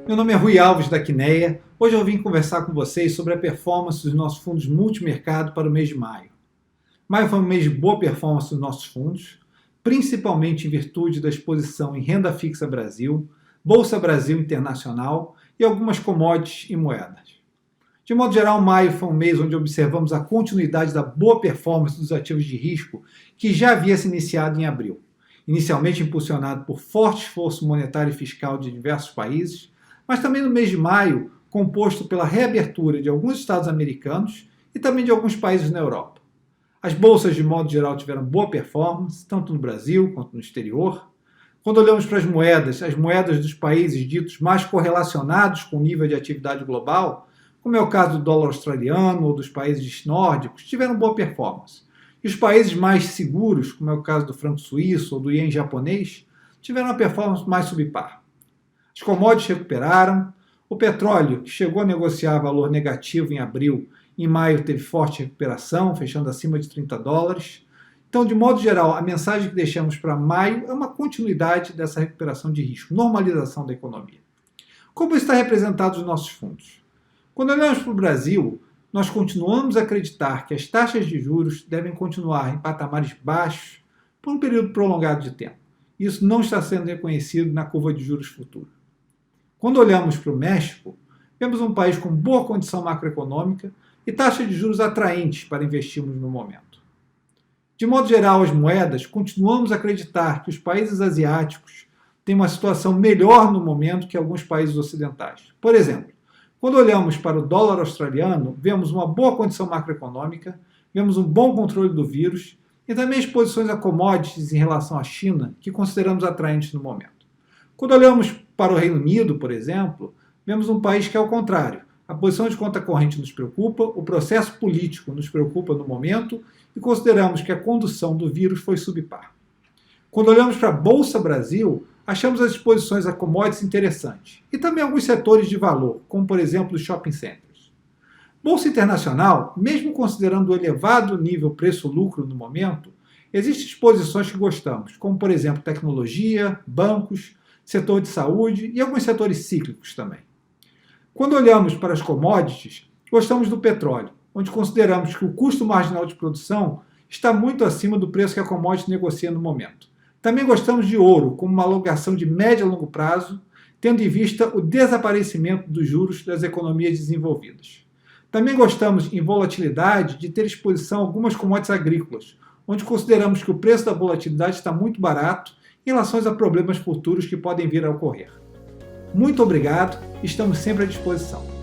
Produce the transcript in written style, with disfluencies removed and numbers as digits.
Meu nome é Rui Alves da Quineia. Hoje eu vim conversar com vocês sobre a performance dos nossos fundos multimercado para o mês de maio. Maio foi um mês de boa performance dos nossos fundos, principalmente em virtude da exposição em renda fixa Brasil, Bolsa Brasil Internacional e algumas commodities e moedas. De modo geral, maio foi um mês onde observamos a continuidade da boa performance dos ativos de risco que já havia se iniciado em abril, inicialmente impulsionado por forte esforço monetário e fiscal de diversos países, mas também no mês de maio, composto pela reabertura de alguns estados americanos e também de alguns países na Europa. As bolsas, de modo geral, tiveram boa performance, tanto no Brasil quanto no exterior. Quando olhamos para as moedas dos países ditos mais correlacionados com o nível de atividade global, como é o caso do dólar australiano ou dos países nórdicos, tiveram boa performance. E os países mais seguros, como é o caso do franco suíço ou do iene japonês, tiveram uma performance mais subpar. As commodities recuperaram, o petróleo, que chegou a negociar valor negativo em abril, em maio teve forte recuperação, fechando acima de $30. Então, de modo geral, a mensagem que deixamos para maio é uma continuidade dessa recuperação de risco, normalização da economia. Como está representado nos nossos fundos? Quando olhamos para o Brasil, nós continuamos a acreditar que as taxas de juros devem continuar em patamares baixos por um período prolongado de tempo. Isso não está sendo reconhecido na curva de juros futura. Quando olhamos para o México, vemos um país com boa condição macroeconômica e taxas de juros atraentes para investirmos no momento. De modo geral, as moedas, continuamos a acreditar que os países asiáticos têm uma situação melhor no momento que alguns países ocidentais. Por exemplo, quando olhamos para o dólar australiano, vemos uma boa condição macroeconômica, vemos um bom controle do vírus e também exposições a commodities em relação à China, que consideramos atraentes no momento. Quando olhamos para o Reino Unido, por exemplo, vemos um país que é o contrário. A posição de conta corrente nos preocupa, o processo político nos preocupa no momento e consideramos que a condução do vírus foi subpar. Quando olhamos para a Bolsa Brasil, achamos as exposições a commodities interessantes e também alguns setores de valor, como por exemplo os shopping centers. Bolsa Internacional, mesmo considerando o elevado nível preço-lucro no momento, existem exposições que gostamos, como por exemplo tecnologia, bancos, setor de saúde e alguns setores cíclicos também. Quando olhamos para as commodities, gostamos do petróleo, onde consideramos que o custo marginal de produção está muito acima do preço que a commodity negocia no momento. Também gostamos de ouro, como uma alocação de médio a longo prazo, tendo em vista o desaparecimento dos juros das economias desenvolvidas. Também gostamos, em volatilidade, de ter exposição a algumas commodities agrícolas, onde consideramos que o preço da volatilidade está muito barato em relação a problemas futuros que podem vir a ocorrer. Muito obrigado, estamos sempre à disposição.